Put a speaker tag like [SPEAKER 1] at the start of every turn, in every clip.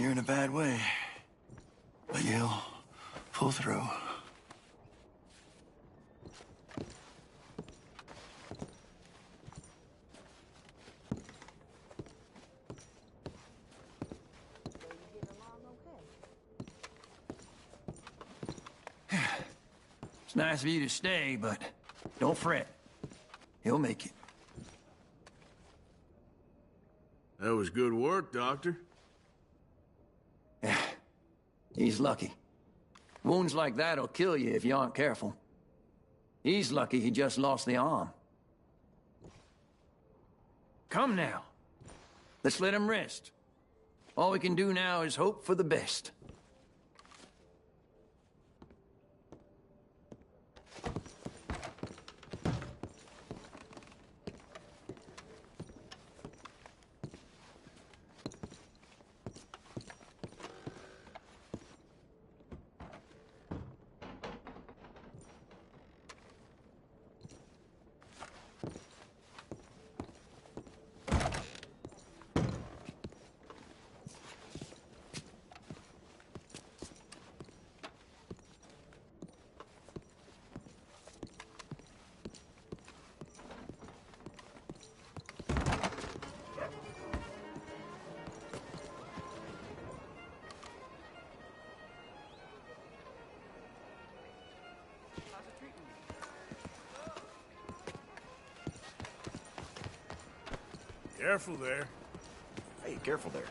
[SPEAKER 1] you're in a bad way. But you'll pull through.
[SPEAKER 2] It's nice of you to stay, but don't fret. He'll make it.
[SPEAKER 3] That was good work, Doctor.
[SPEAKER 2] Yeah, he's lucky. Wounds like that'll kill you if you aren't careful. He's lucky he just lost the arm. Come now. Let's let him rest. All we can do now is hope for the best.
[SPEAKER 3] Careful there.
[SPEAKER 1] Hey, careful there.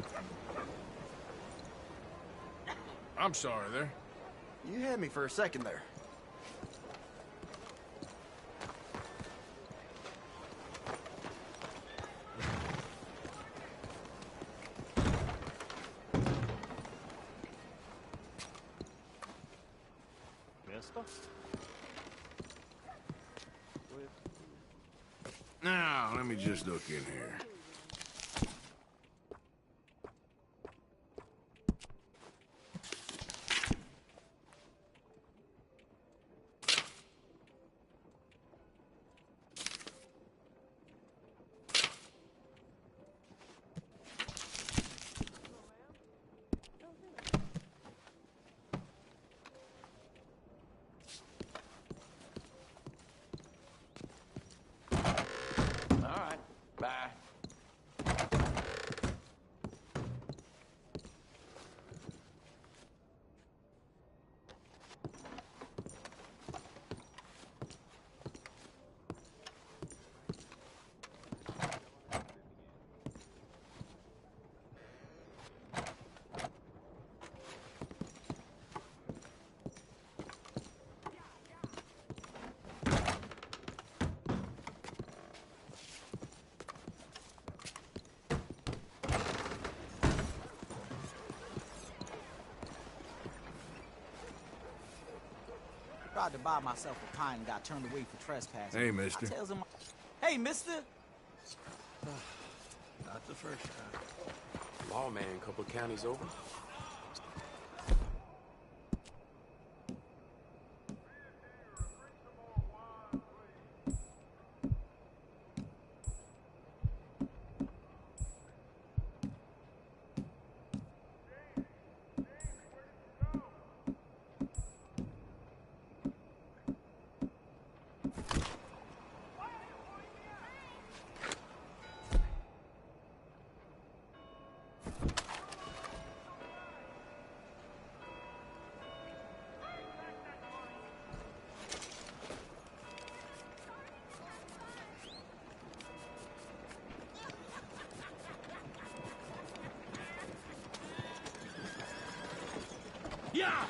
[SPEAKER 3] I'm sorry there.
[SPEAKER 1] You had me for a second there.
[SPEAKER 3] Now, let me just look in here.
[SPEAKER 2] Bye.
[SPEAKER 4] Tried to buy myself a pint and got turned away for trespassing.
[SPEAKER 3] Hey, mister.
[SPEAKER 4] I tells him, hey, mister.
[SPEAKER 1] Not the first time.
[SPEAKER 5] Lawman, a couple of counties over.
[SPEAKER 3] Yeah!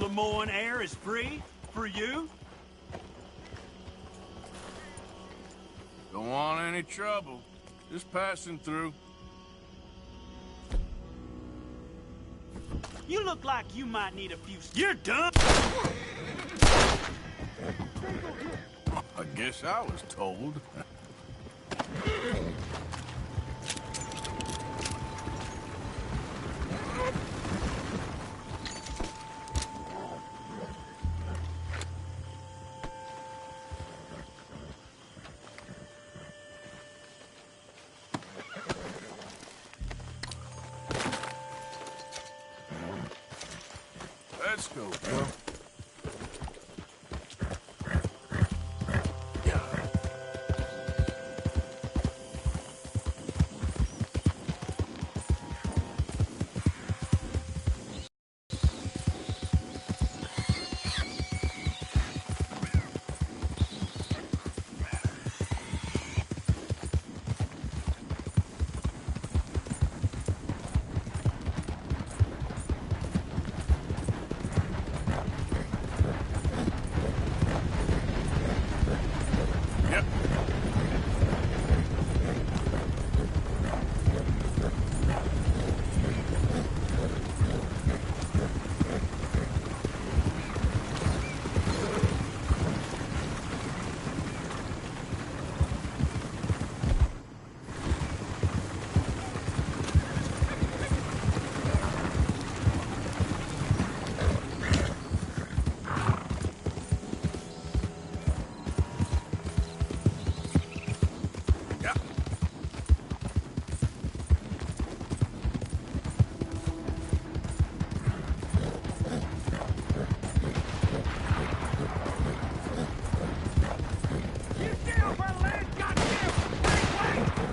[SPEAKER 6] Lemoyne air is free for you?
[SPEAKER 3] Don't want any trouble. Just passing through.
[SPEAKER 6] You look like you might need a few... You're done!
[SPEAKER 3] I guess I was told. Let's go, bro. Yep. Yep.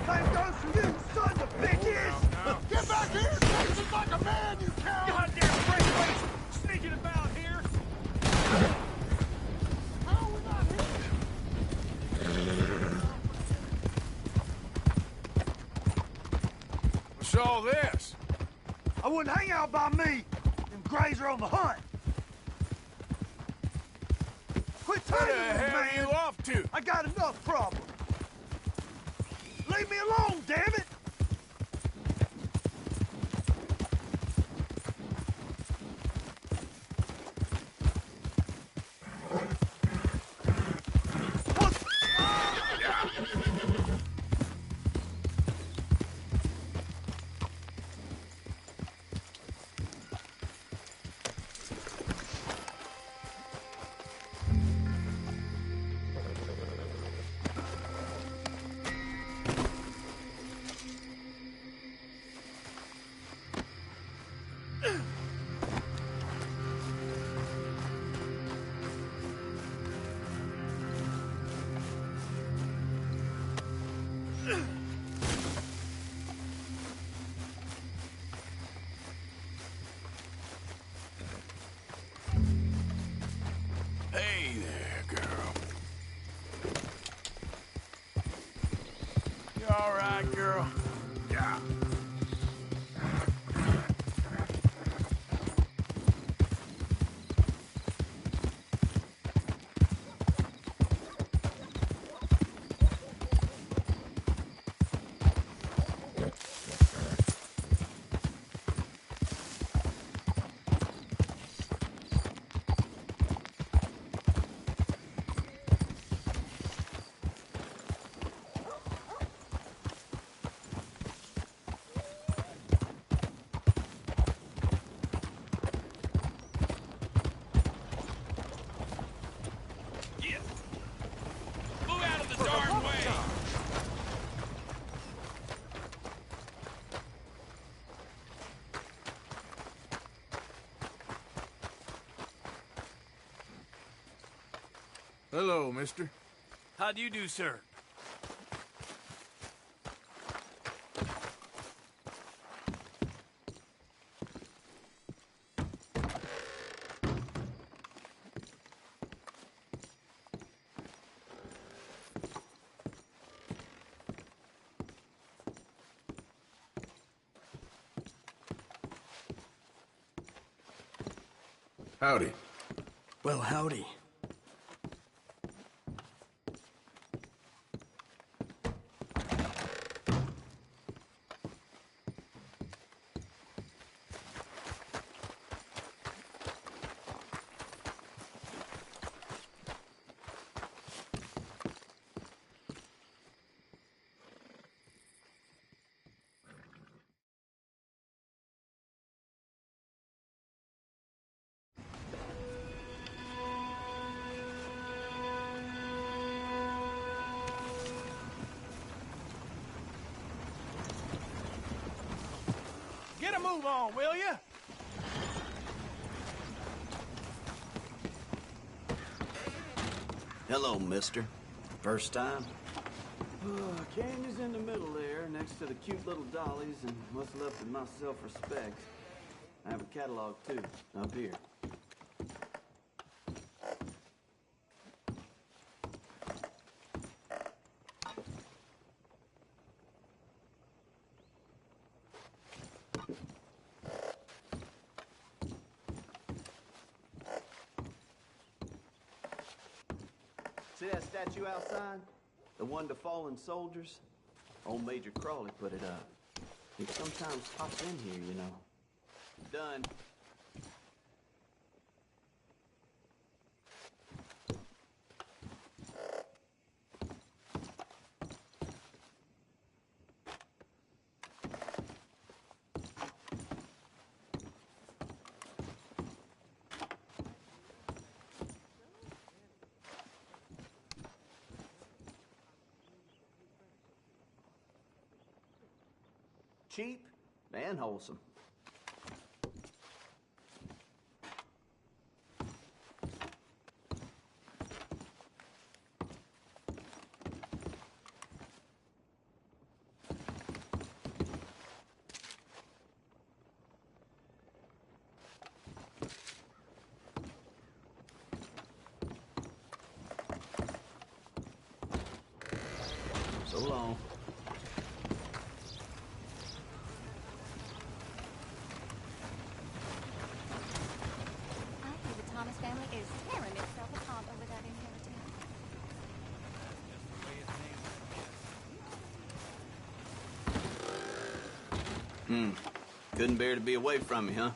[SPEAKER 1] Same goes for you, sons of bitches!
[SPEAKER 3] Now.
[SPEAKER 1] Get back here! Texas like a man, you coward!
[SPEAKER 6] Goddamn breakaways sneaking about here!
[SPEAKER 1] How are we not here?
[SPEAKER 3] What's all this?
[SPEAKER 1] I wouldn't hang out by me. Them Grays are on the hunt. Quit
[SPEAKER 3] Where the
[SPEAKER 1] tagging me,
[SPEAKER 3] hell are
[SPEAKER 1] man!
[SPEAKER 3] you off to?
[SPEAKER 1] I got enough problems. Leave me alone, damn it!
[SPEAKER 3] Hey there, girl. You all right, girl? Yeah.
[SPEAKER 6] Move out of the darn way!
[SPEAKER 3] Hello, mister.
[SPEAKER 6] How do you do, sir?
[SPEAKER 3] Howdy.
[SPEAKER 5] Well, howdy.
[SPEAKER 6] Get a move on, will you?
[SPEAKER 7] Hello, mister. First time?
[SPEAKER 8] Canyon's in the middle there, next to the cute little dollies, and what's left of my self-respect. I have a catalog, too, up here. See that statue outside? The one to fallen soldiers? Old Major Crawley put it up. He sometimes pops in here, you know. Done. Cheap and wholesome. So long.
[SPEAKER 9] Thomas family is tearing itself apart over that inheritance.
[SPEAKER 7] Couldn't bear to be away from me, huh?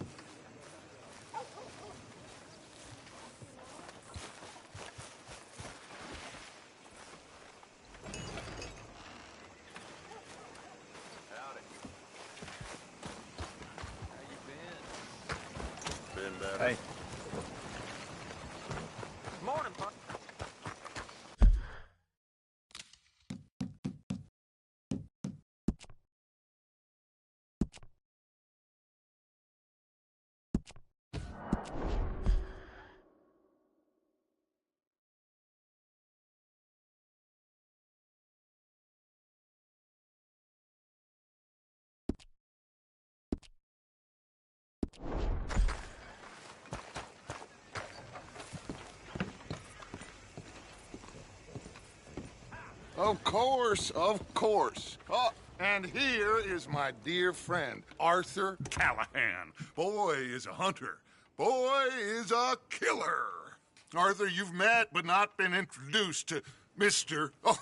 [SPEAKER 3] Been better.
[SPEAKER 2] Hey.
[SPEAKER 6] Morning, Pop.
[SPEAKER 10] Of course, of course. Oh, and here is my dear friend, Arthur Callahan. Boy is a hunter. Boy is a killer. Arthur, you've met but not been introduced to Mr. Oh,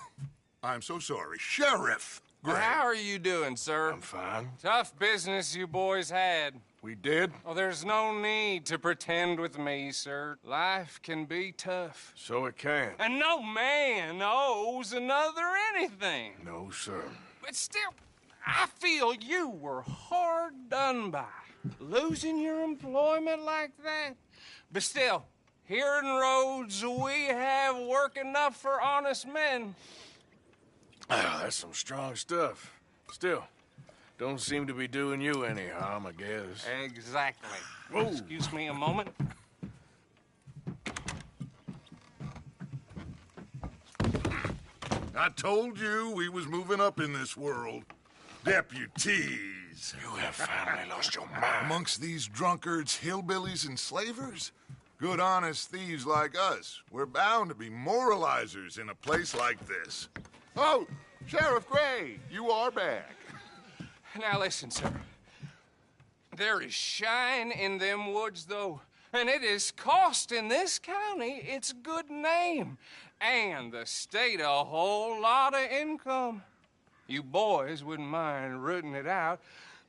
[SPEAKER 10] I'm so sorry, Sheriff Gray.
[SPEAKER 11] How are you doing, sir?
[SPEAKER 3] I'm fine.
[SPEAKER 11] Tough business you boys had.
[SPEAKER 3] We did?
[SPEAKER 11] Oh, there's no need to pretend with me, sir. Life can be tough.
[SPEAKER 3] So it can.
[SPEAKER 11] And no man owes another anything.
[SPEAKER 3] No, sir.
[SPEAKER 11] But still, I feel you were hard done by. Losing your employment like that. But still, here in Rhodes, we have work enough for honest men.
[SPEAKER 3] Ah, that's some strong stuff. Still, don't seem to be doing you any harm, I guess.
[SPEAKER 11] Exactly.
[SPEAKER 3] Whoa.
[SPEAKER 11] Excuse me a moment.
[SPEAKER 10] I told you we was moving up in this world. Deputies.
[SPEAKER 3] You have finally lost your mind.
[SPEAKER 10] Amongst these drunkards, hillbillies, and slavers? Good, honest thieves like us. We're bound to be moralizers in a place like this. Oh, Sheriff Gray, you are back.
[SPEAKER 11] Now listen, sir. There is shine in them woods, though. and it is costing this county its good name and the state a whole lot of income. You boys wouldn't mind rooting it out.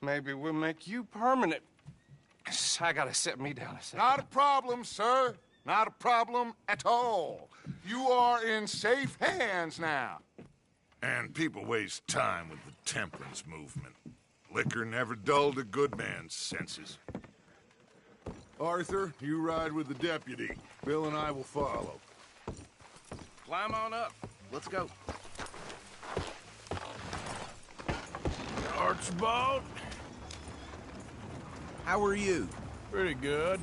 [SPEAKER 11] Maybe we'll make you permanent. I gotta set me down a second.
[SPEAKER 10] Not a problem, sir. Not a problem at all. You are in safe hands now. And people waste time with the temperance movement. Liquor never dulled a good man's senses. Arthur, you ride with the deputy. Bill and I will follow.
[SPEAKER 7] Climb on up. Let's go.
[SPEAKER 3] Archibald?
[SPEAKER 5] How are you?
[SPEAKER 3] Pretty good.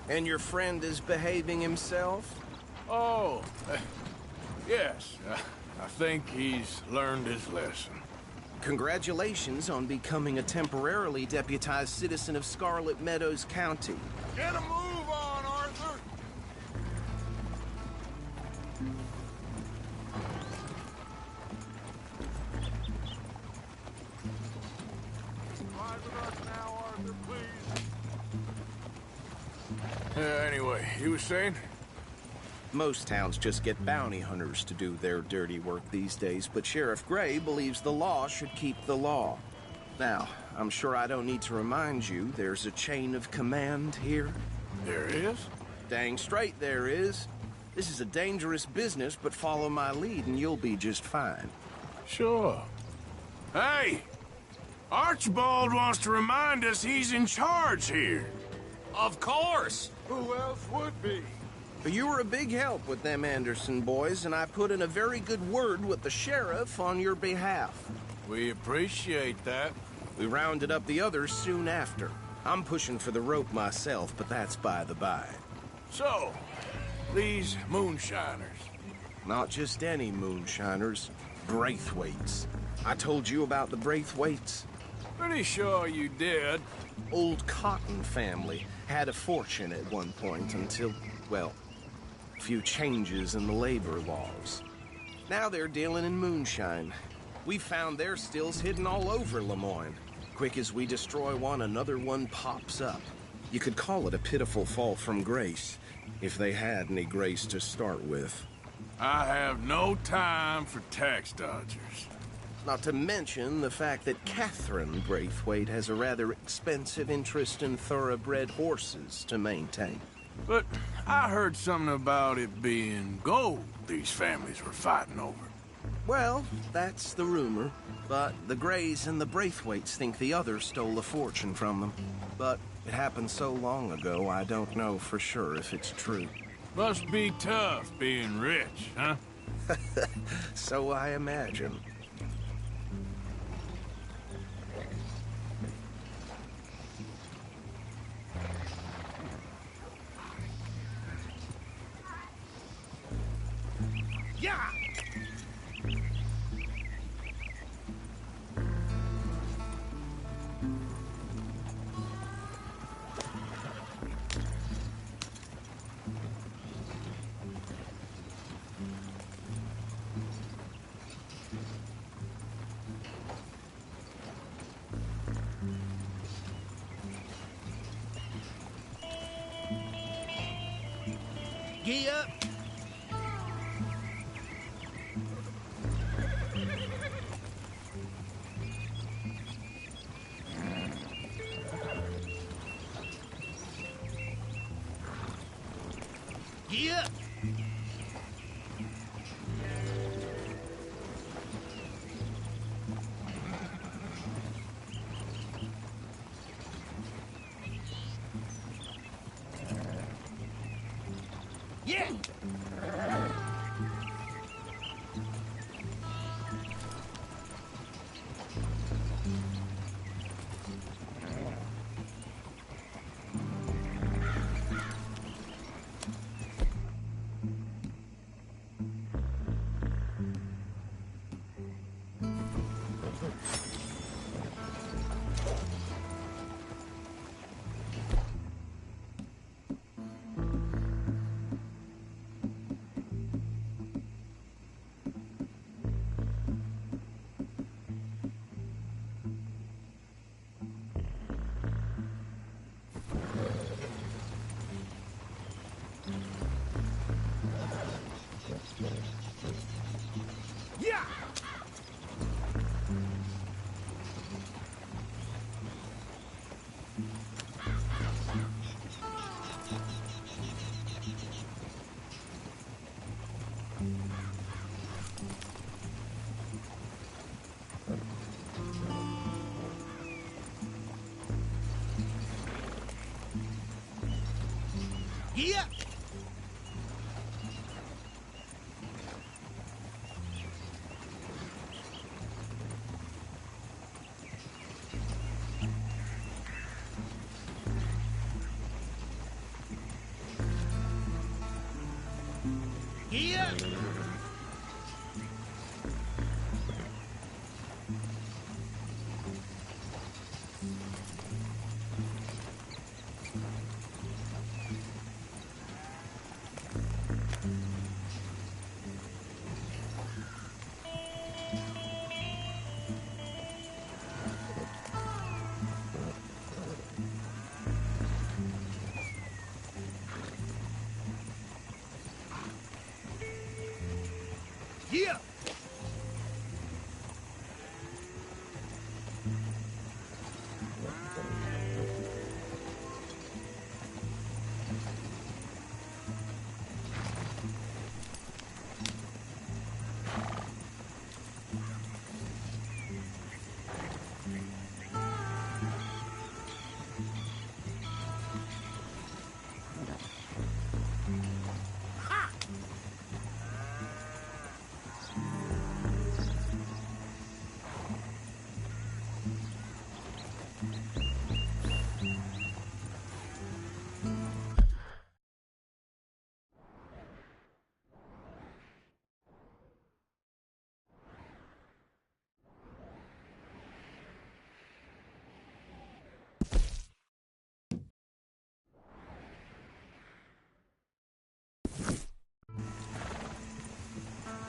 [SPEAKER 5] And your friend is behaving himself?
[SPEAKER 3] Oh, yes. I think he's learned his lesson.
[SPEAKER 5] Congratulations on becoming a temporarily deputized citizen of Scarlet Meadows County.
[SPEAKER 10] Get a move on, Arthur! Ride with us now, Arthur, please.
[SPEAKER 3] Anyway, you were saying?
[SPEAKER 5] Most towns just get bounty hunters to do their dirty work these days, but Sheriff Gray believes the law should keep the law. Now, I'm sure I don't need to remind you there's a chain of command here.
[SPEAKER 3] There is?
[SPEAKER 5] Dang straight there is. This is a dangerous business, but follow my lead and you'll be just fine.
[SPEAKER 3] Sure. Hey! Archibald wants to remind us he's in charge here.
[SPEAKER 11] Of course.
[SPEAKER 10] Who else would be?
[SPEAKER 5] You were a big help with them Anderson boys, and I put in a very good word with the sheriff on your behalf.
[SPEAKER 3] We appreciate that.
[SPEAKER 5] We rounded up the others soon after. I'm pushing for the rope myself, but that's by the by.
[SPEAKER 3] So, these moonshiners.
[SPEAKER 5] Not just any moonshiners, Braithwaites. I told you about the Braithwaites?
[SPEAKER 3] Pretty sure you did.
[SPEAKER 5] Old Cotton family had a fortune at one point until, well, a few changes in the labor laws. Now they're dealing in moonshine. We found their stills hidden all over Lemoyne. Quick as we destroy one, another one pops up. You could call it a pitiful fall from grace, if they had any grace to start with.
[SPEAKER 3] I have no time for tax dodgers.
[SPEAKER 5] Not to mention the fact that Catherine Braithwaite has a rather expensive interest in thoroughbred horses to maintain.
[SPEAKER 3] But I heard something about it being gold these families were fighting over.
[SPEAKER 5] Well, that's the rumor. But the Grays and the Braithwaites think the others stole a fortune from them. But it happened so long ago, I don't know for sure if it's true.
[SPEAKER 3] Must be tough being rich, huh?
[SPEAKER 5] So I imagine.
[SPEAKER 1] Yeah!
[SPEAKER 4] Gee up! Gee up! Yeah!
[SPEAKER 1] Yeah! Yeah! Yeah!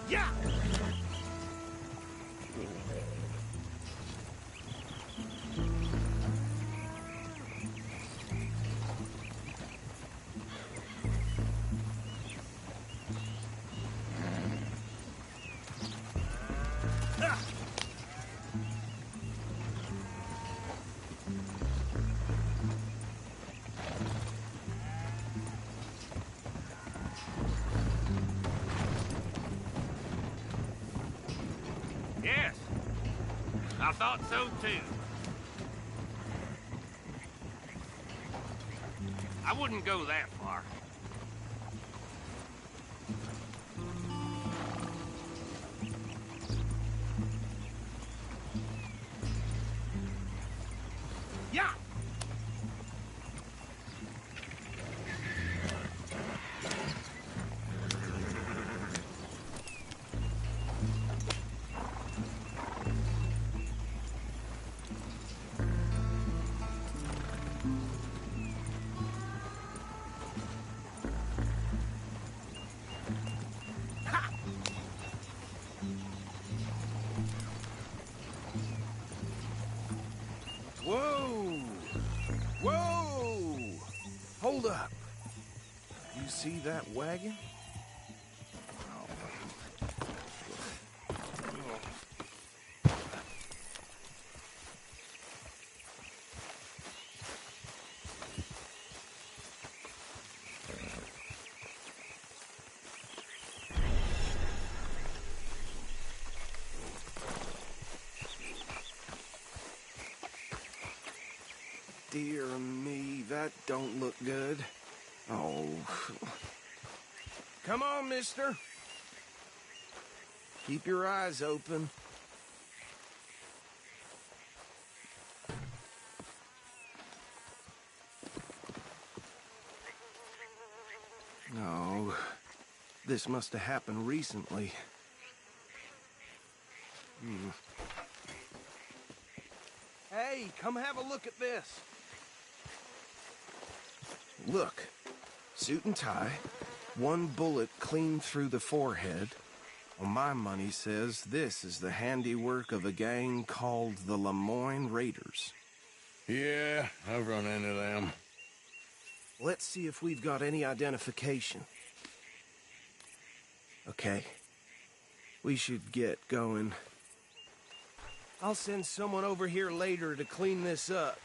[SPEAKER 1] Yeah! Yeah!
[SPEAKER 6] Yes. I thought so too. I wouldn't go that far.
[SPEAKER 1] Yeah!
[SPEAKER 5] Whoa! Whoa! Hold up. You see that wagon? Dear me, that don't look good. Oh. Come on, mister. Keep your eyes open. No. This must have happened recently. Hey, come have a look at this. Look. Suit and tie. One bullet clean through the forehead. Well, my money says this is the handiwork of a gang called the Lemoyne Raiders.
[SPEAKER 3] Yeah, I've run into them.
[SPEAKER 5] Let's see if we've got any identification. Okay. We should get going. I'll send someone over here later to clean this up.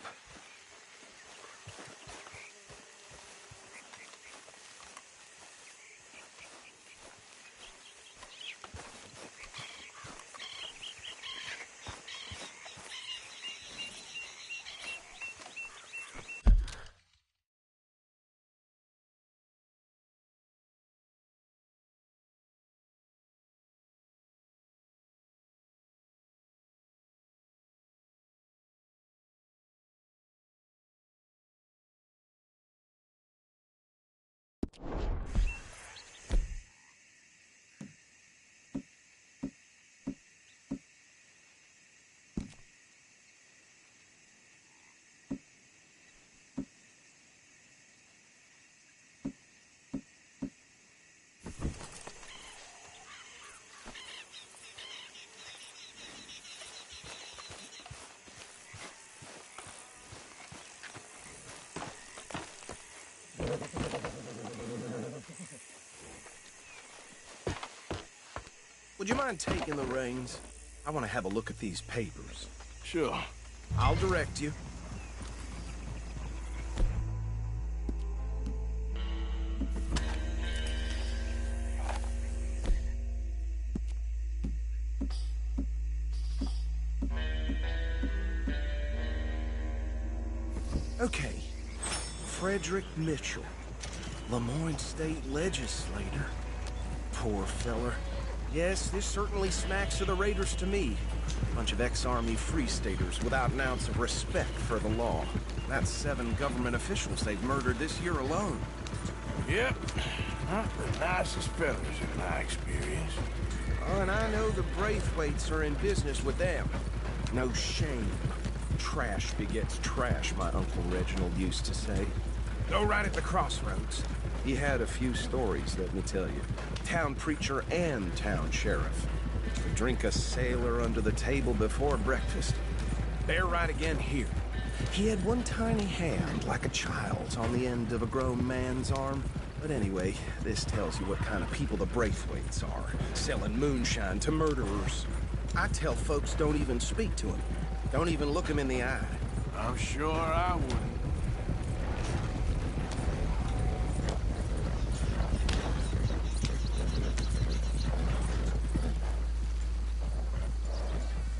[SPEAKER 5] Would you mind taking the reins? I want to have a look at these papers.
[SPEAKER 3] Sure.
[SPEAKER 5] I'll direct you. Okay. Frederick Mitchell, Lemoyne State Legislator. Poor feller. Yes, this certainly smacks of the Raiders to me. Bunch of ex-Army Free Staters without an ounce of respect for the law. That's 7 government officials they've murdered this year alone.
[SPEAKER 3] Yep. Not the nicest fellas in my experience.
[SPEAKER 5] Oh, and I know the Braithwaites are in business with them. No shame. Trash begets trash, my Uncle Reginald used to say. Go right at the crossroads. He had a few stories, let me tell you. Town preacher and town sheriff. Would drink a sailor under the table before breakfast. Bear right again here. He had one tiny hand, like a child's, on the end of a grown man's arm. But anyway, this tells you what kind of people the Braithwaites are. Selling moonshine to murderers. I tell folks don't even speak to him. Don't even look him in the eye.
[SPEAKER 3] I'm sure I wouldn't.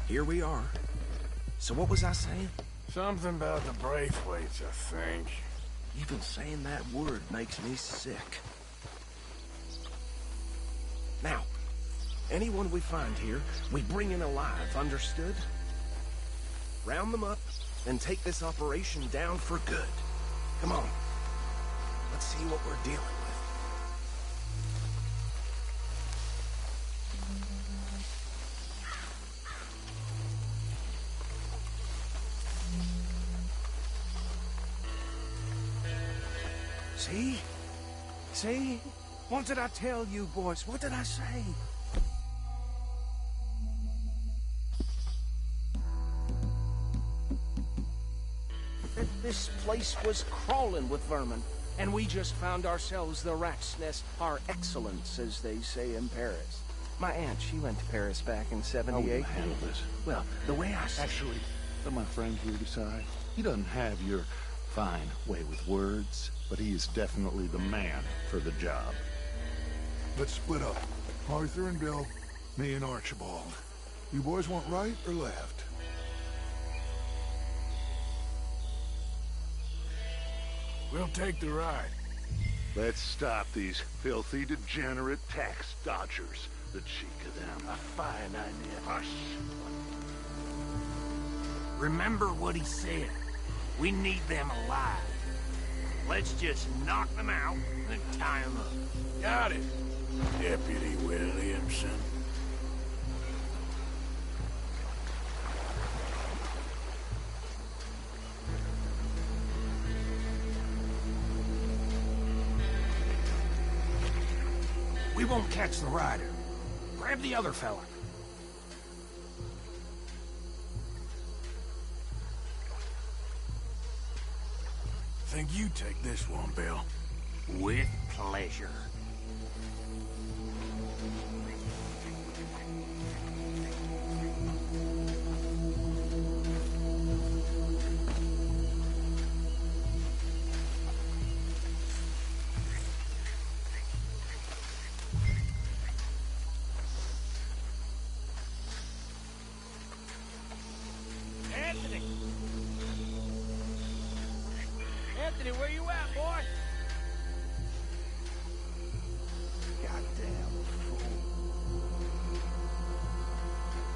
[SPEAKER 5] Here we are. So what was I saying?
[SPEAKER 3] Something about the Braithwaites, I think.
[SPEAKER 5] Even saying that word makes me sick. Now, anyone we find here, we bring in alive, understood? Round them up, and take this operation down for good. Come on. Let's see what we're dealing with. See? See? What did I tell you, boys? What did I say? This place was crawling with vermin, and we just found ourselves the rat's nest par excellence, as they say in Paris. My aunt, she went to Paris back in '78.
[SPEAKER 12] How will you handle this?
[SPEAKER 5] Well, the way I...
[SPEAKER 12] Actually, let my friend here decide. He doesn't have your fine way with words, but he is definitely the man for the job.
[SPEAKER 10] Let's split up. Arthur and Bill, me and Archibald. You boys want right or left?
[SPEAKER 3] We'll take the ride.
[SPEAKER 12] Let's stop these filthy, degenerate tax dodgers. The cheek of them. A fine idea. Hush.
[SPEAKER 6] Remember what he said. We need them alive. Let's just knock them out and tie them up.
[SPEAKER 3] Got it, Deputy Williamson.
[SPEAKER 11] We won't catch the rider. Grab the other fella.
[SPEAKER 3] Think you take this one, Bill.
[SPEAKER 6] With pleasure. Anthony, where you at, boy?
[SPEAKER 1] Goddamn fool.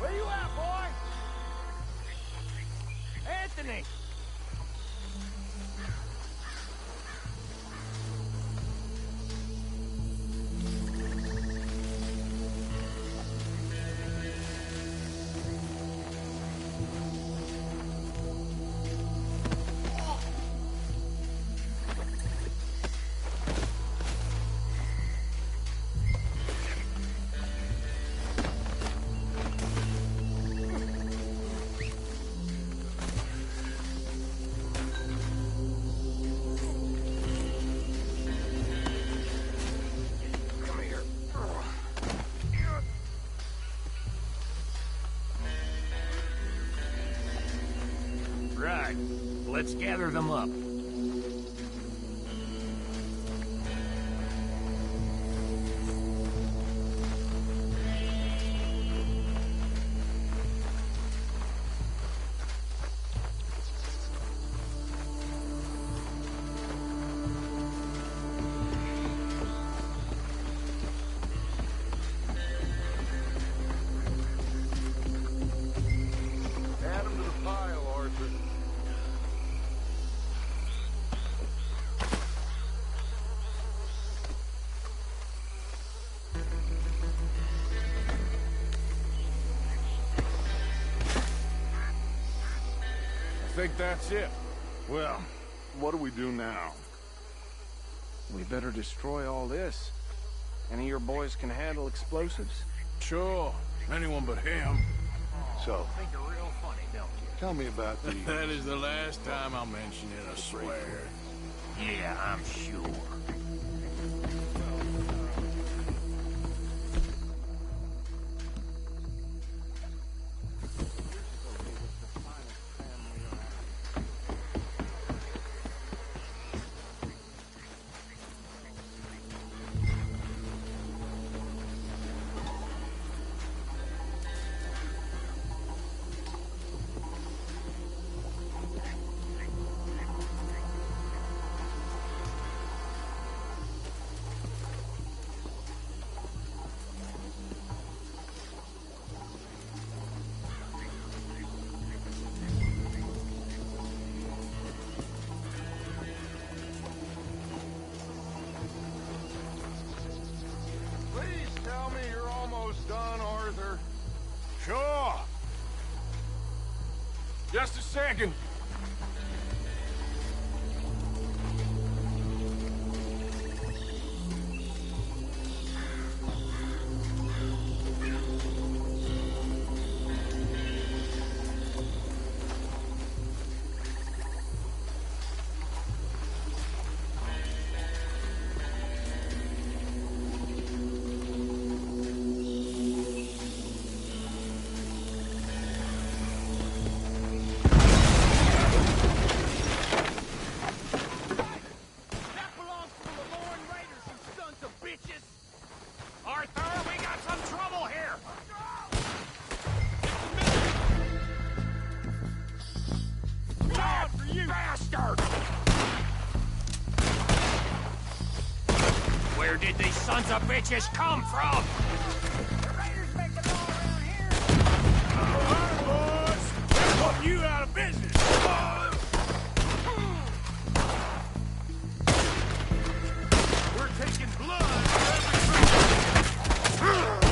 [SPEAKER 6] Where you at, boy? Anthony! Right. Let's gather them up.
[SPEAKER 10] Add them to the pile, Arthur.
[SPEAKER 3] I think that's it.
[SPEAKER 12] Well, what do we do now?
[SPEAKER 5] We better destroy all this. Any of your boys can handle explosives?
[SPEAKER 3] Sure. Anyone but him.
[SPEAKER 12] So,
[SPEAKER 6] Think you're real funny, don't you?
[SPEAKER 12] tell me about the...
[SPEAKER 3] That is the last time I'll mention it, I swear.
[SPEAKER 6] Yeah, I'm sure.
[SPEAKER 10] Please tell me you're almost done, Arthur.
[SPEAKER 3] Sure. Just a second.
[SPEAKER 6] That belongs to the Lorne Raiders, you sons of bitches! Arthur, we got some trouble here! God for you, bastard! Where did these sons of bitches come from? The Raiders make it all around here! All right, boys! They're putting you out of business! We're taking blood for every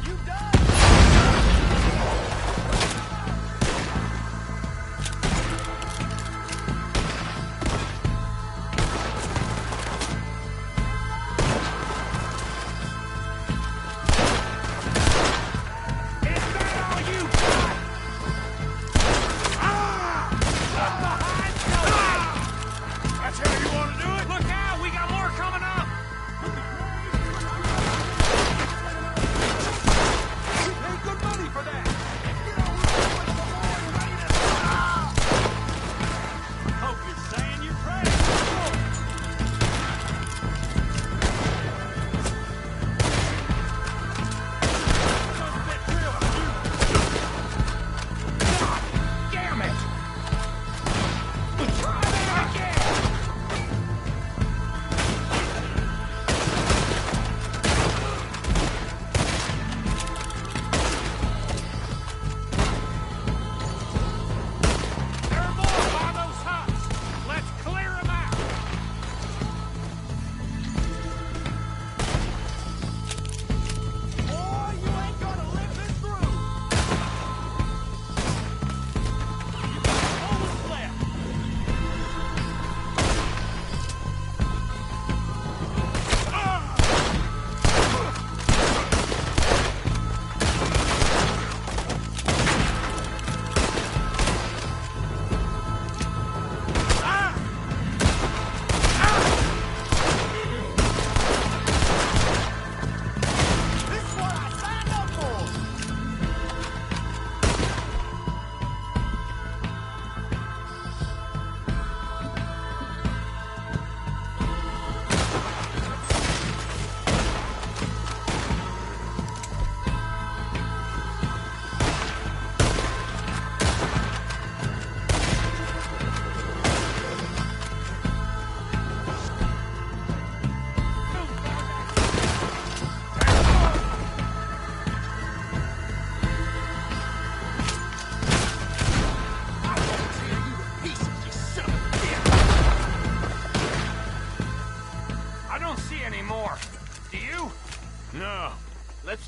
[SPEAKER 6] you done?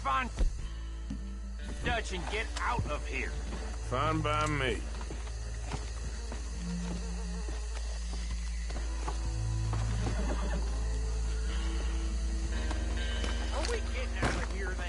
[SPEAKER 6] find Dutch and get out of here.
[SPEAKER 3] Fine by me.
[SPEAKER 6] Are we getting out of here then?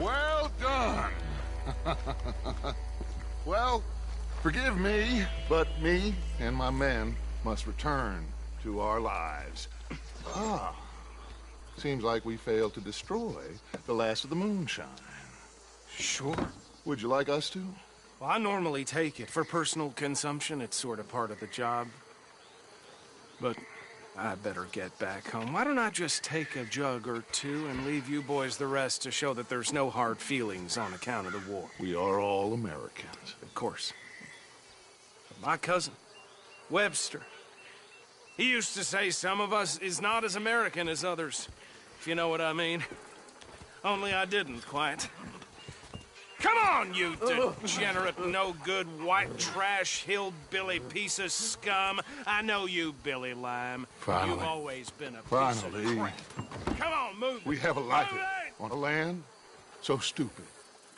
[SPEAKER 10] Well done. Well, forgive me, but me and my men must return to our lives. Ah, seems like we failed to destroy the last of the moonshine.
[SPEAKER 5] Sure.
[SPEAKER 10] Would you like us to?
[SPEAKER 5] Well, I normally take it. For personal consumption, it's sort of part of the job. But I better get back home. Why don't I just take a jug or two and leave you boys the rest to show that there's no hard feelings on account of the war?
[SPEAKER 10] We are all Americans.
[SPEAKER 5] Of course. But my cousin, Webster, he used to say some of us is not as American as others, if you know what I mean. Only I didn't quite. Come on, you degenerate, no-good, white trash, hillbilly piece of scum. I know you, Billy Lime.
[SPEAKER 10] Finally.
[SPEAKER 5] You've always been a
[SPEAKER 10] Finally.
[SPEAKER 5] piece of crap. Come on, move.
[SPEAKER 10] We have a life on a land so stupid,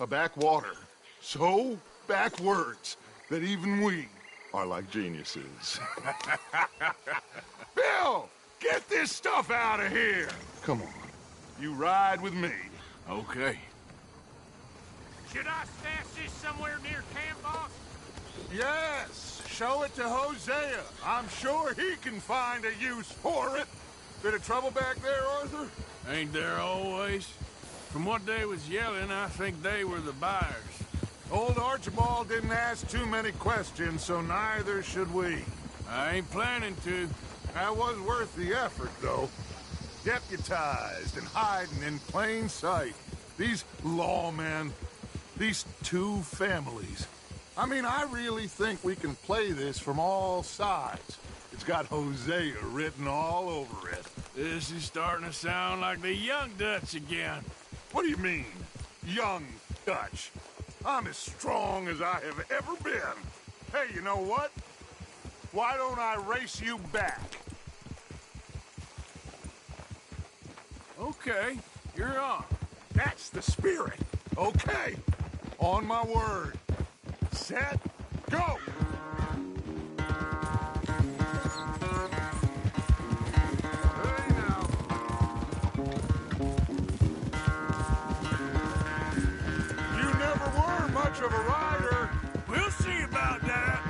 [SPEAKER 10] a backwater so backwards that even we are like geniuses. Bill, get this stuff out of here. Come on, you ride with me.
[SPEAKER 3] Okay.
[SPEAKER 6] Should I stash this somewhere near camp, boss?
[SPEAKER 10] Yes, show it to Hosea. I'm sure he can find a use for it. Bit of trouble back there, Arthur?
[SPEAKER 3] Ain't there always? From what they was yelling, I think they were the buyers.
[SPEAKER 10] Old Archibald didn't ask too many questions, so neither should we.
[SPEAKER 3] I ain't planning to.
[SPEAKER 10] That was worth the effort, though. Deputized and hiding in plain sight. These lawmen, these two families. I mean, I really think we can play this from all sides. It's got Hosea written all over it.
[SPEAKER 3] This is starting to sound like the young Dutch again.
[SPEAKER 10] What do you mean, young Dutch? I'm as strong as I have ever been. Hey, you know what? Why don't I race you back?
[SPEAKER 3] Okay, you're on.
[SPEAKER 10] That's the spirit. Okay. On my word. Set, go! Hey now. You never were much of a rider.
[SPEAKER 1] We'll see about that.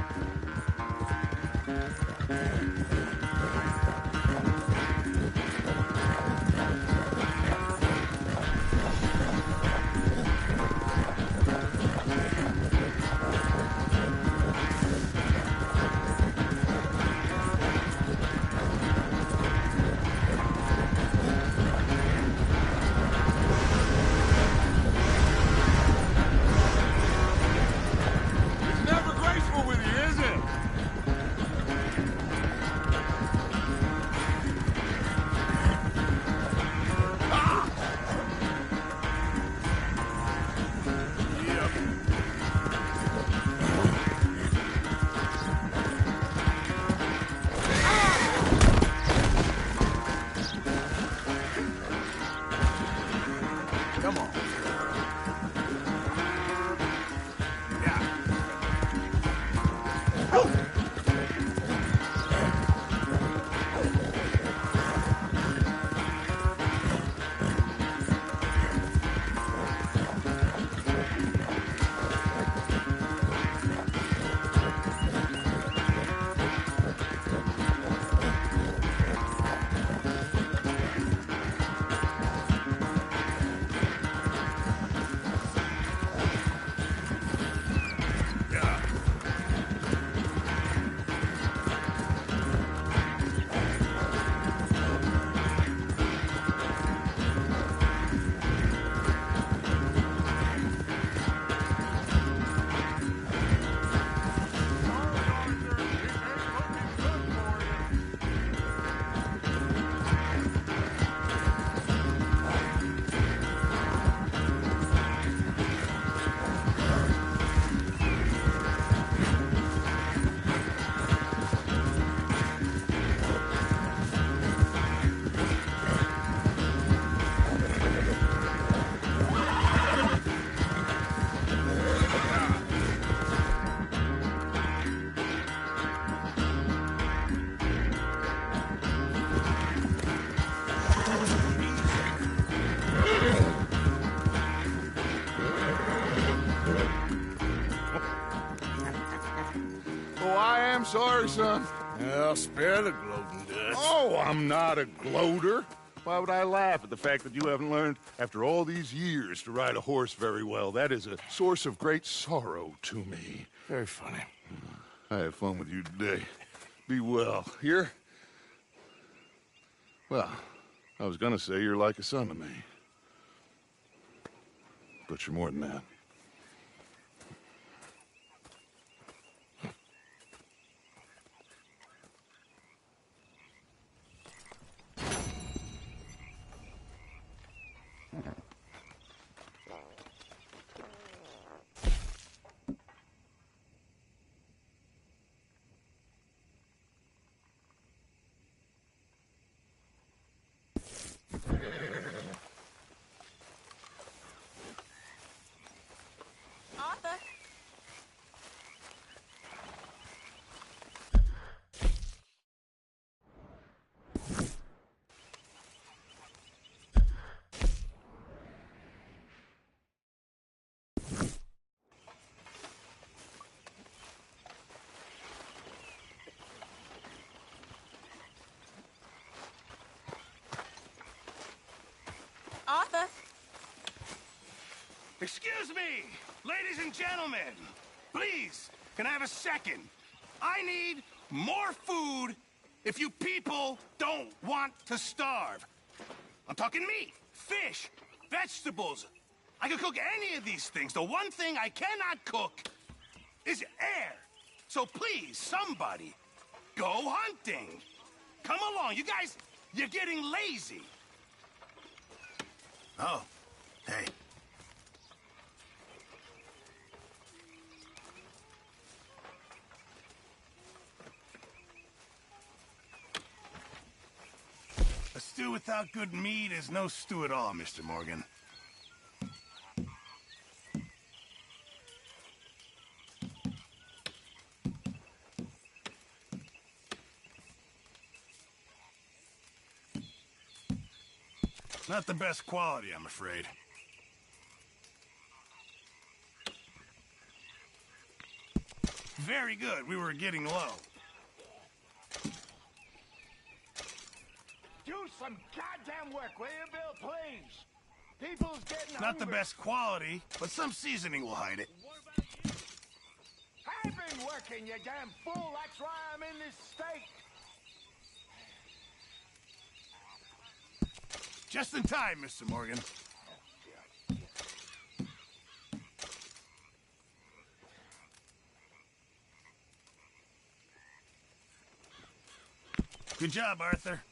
[SPEAKER 10] It's never graceful with you, is it?
[SPEAKER 1] Come on.
[SPEAKER 10] Oh, I am sorry, son.
[SPEAKER 3] Well, spare the gloating guts.
[SPEAKER 10] Oh, I'm not a gloater. Why would I laugh at the fact that you haven't learned, after all these years, to ride a horse very well? That is a source of great sorrow to me.
[SPEAKER 3] Very funny.
[SPEAKER 10] I had fun with you today. Be well. Here? Well, I was gonna say you're like a son to me. But you're more than that.
[SPEAKER 9] Arthur. Arthur.
[SPEAKER 1] Excuse me, ladies and gentlemen. Please, can I have a second? I need more food if you people don't want to starve. I'm talking meat, fish, vegetables. I can cook any of these things. The one thing I cannot cook is air. So please, somebody, go hunting. Come along. You guys, you're getting lazy. Oh, hey. Let's do it without good meat is no stew at all, Mr. Morgan. Not the best quality, I'm afraid. Very good. We were getting low.
[SPEAKER 6] Do some goddamn work, will you, Bill, please? People's getting
[SPEAKER 1] Not the
[SPEAKER 6] hungry.
[SPEAKER 1] best quality, but some seasoning will hide it.
[SPEAKER 6] What about you? I've been working, you damn fool. That's why I'm in this state.
[SPEAKER 1] Just in time, Mr. Morgan. Good job, Arthur.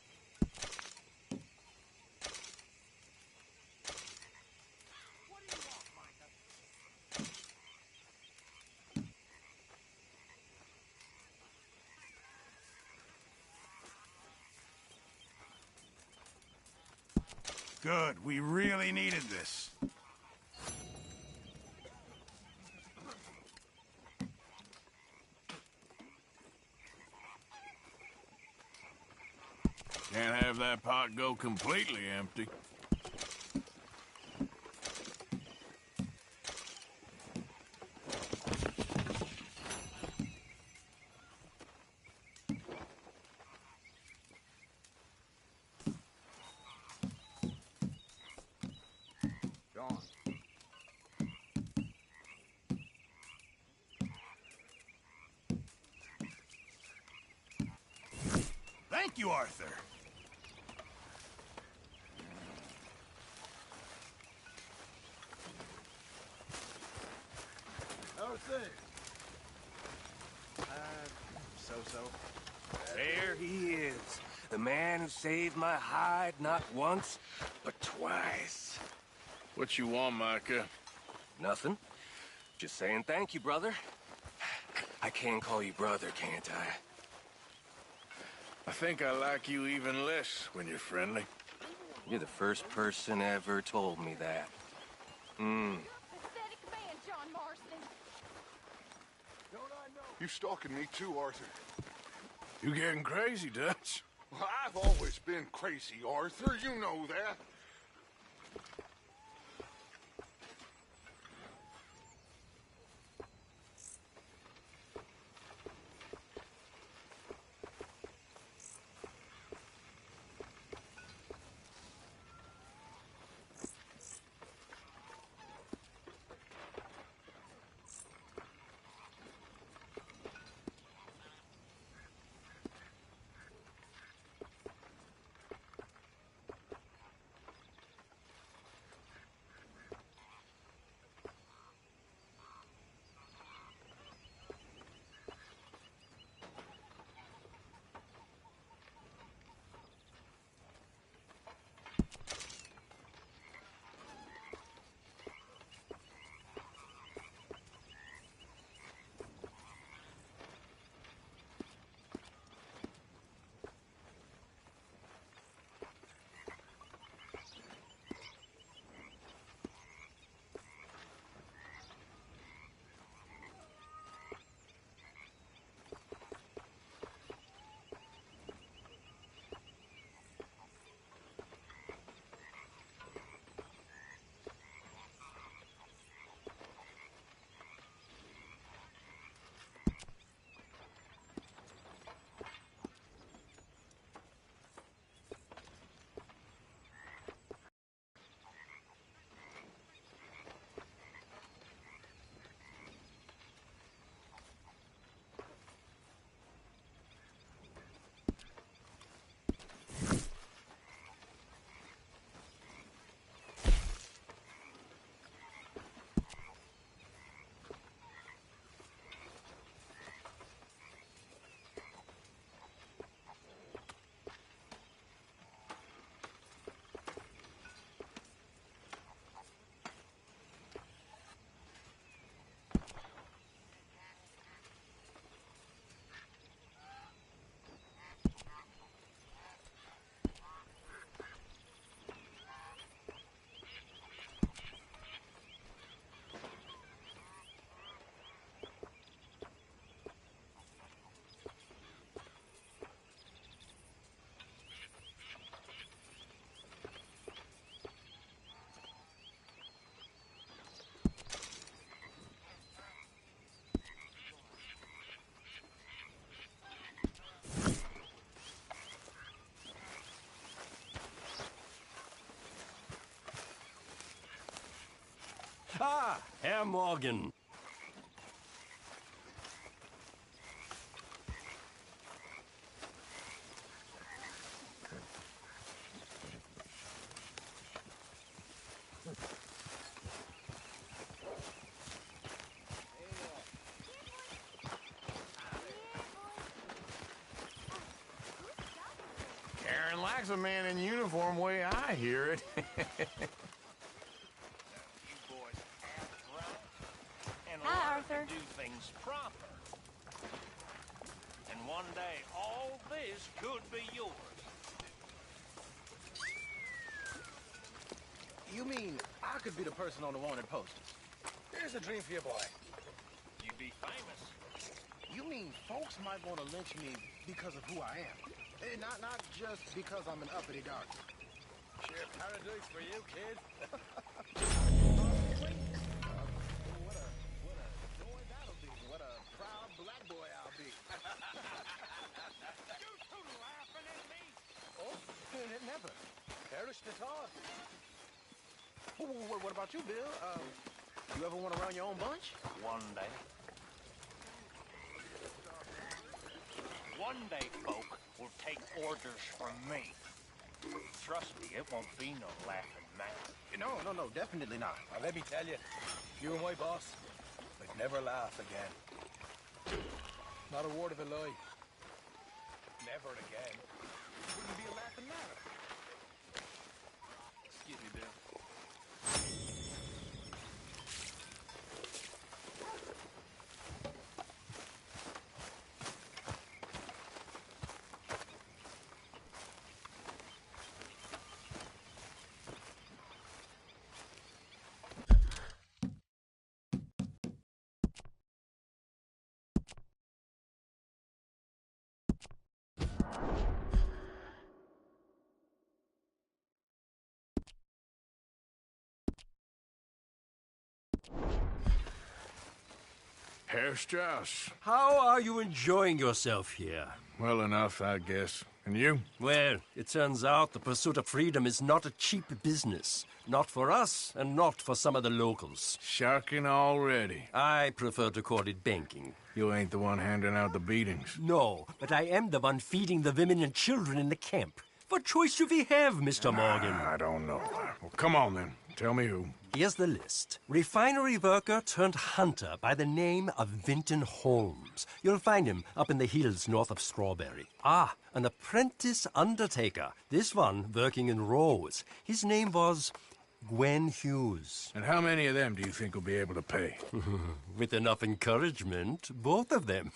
[SPEAKER 1] Good. We really needed this.
[SPEAKER 3] Can't have that pot go completely empty.
[SPEAKER 8] John.
[SPEAKER 1] Thank you, Arthur.
[SPEAKER 8] How's things? So-so.
[SPEAKER 11] There he is. The man who saved my hide not once, but twice.
[SPEAKER 3] What you want, Micah?
[SPEAKER 11] Nothing. Just saying thank you, brother. I can call you brother, can't I?
[SPEAKER 3] I think I like you even less when you're friendly.
[SPEAKER 11] You're the first person ever told me that.
[SPEAKER 9] Pathetic man, John Marston.
[SPEAKER 10] You stalking me too, Arthur.
[SPEAKER 3] You getting crazy, Dutch?
[SPEAKER 10] Well, I've always been crazy, Arthur. You know that.
[SPEAKER 13] Ah, Herr Morgan.
[SPEAKER 3] Karen likes a man in uniform, way I hear it.
[SPEAKER 9] Hi, Arthur.
[SPEAKER 6] Do things proper. And one day, all this could be yours.
[SPEAKER 5] You mean I could be the person on the wanted poster? Here's a dream for your boy.
[SPEAKER 6] You'd be famous.
[SPEAKER 5] You mean folks might want to lynch me because of who I am? And not just because I'm an uppity dog. Sheer paradise for you, kid. What a proud black boy I'll be.
[SPEAKER 6] You two laughing at me?
[SPEAKER 5] Oh, never. Perish the thought. What about you, Bill? You ever want to run your own bunch?
[SPEAKER 6] One day. One day, folk will take orders from me. Trust me, it won't be no laughing matter.
[SPEAKER 5] No, definitely not. Now, let me tell you, you and my boss would never laugh again. Not a word of a lie. Never again. Wouldn't be a laughing matter. Excuse me, Bill.
[SPEAKER 3] Herr Strauss.
[SPEAKER 13] How are you enjoying yourself here?
[SPEAKER 3] Well enough, I guess. And you?
[SPEAKER 13] Well, it turns out the pursuit of freedom is not a cheap business. Not for us, and not for some of the locals.
[SPEAKER 3] Sharking already.
[SPEAKER 13] I prefer to call it banking.
[SPEAKER 3] You ain't the one handing out the beatings.
[SPEAKER 13] No, but I am the one feeding the women and children in the camp. What choice do we have, Mr. Morgan?
[SPEAKER 3] I don't know. Well, come on then. Tell me who.
[SPEAKER 13] Here's the list. Refinery worker turned hunter by the name of Vinton Holmes. You'll find him up in the hills north of Strawberry. Ah, an apprentice undertaker. This one working in Rose. His name was Gwen Hughes.
[SPEAKER 3] And how many of them do you think will be able to pay?
[SPEAKER 13] With enough encouragement, both of them.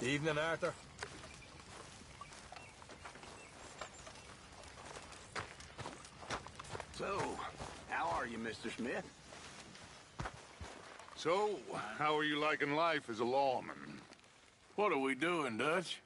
[SPEAKER 5] Evening, Arthur.
[SPEAKER 7] are you, Mr. Smith?
[SPEAKER 10] So, how are you liking life as a lawman?
[SPEAKER 3] What are we doing, Dutch?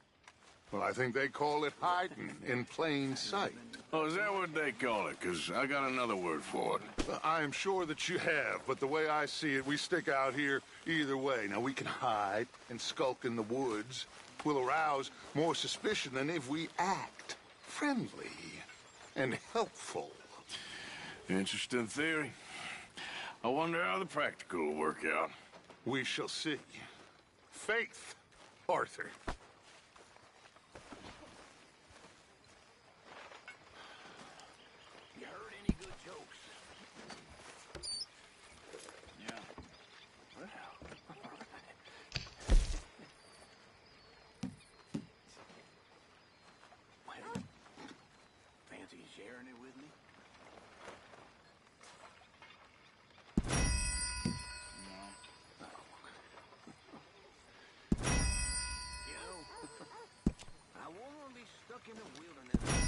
[SPEAKER 10] Well, I think they call it hiding in plain sight.
[SPEAKER 3] Oh, is that what they call it? Because I got another word for it.
[SPEAKER 10] I am sure that you have, but the way I see it, we stick out here either way. Now, we can hide and skulk in the woods. We'll arouse more suspicion than if we act friendly and helpful.
[SPEAKER 3] Interesting theory. I wonder how the practical will work out.
[SPEAKER 10] We shall see. Faith, Arthur.
[SPEAKER 7] You heard any good jokes? Yeah. Well, fancy sharing it with me? I won't be stuck in the wilderness.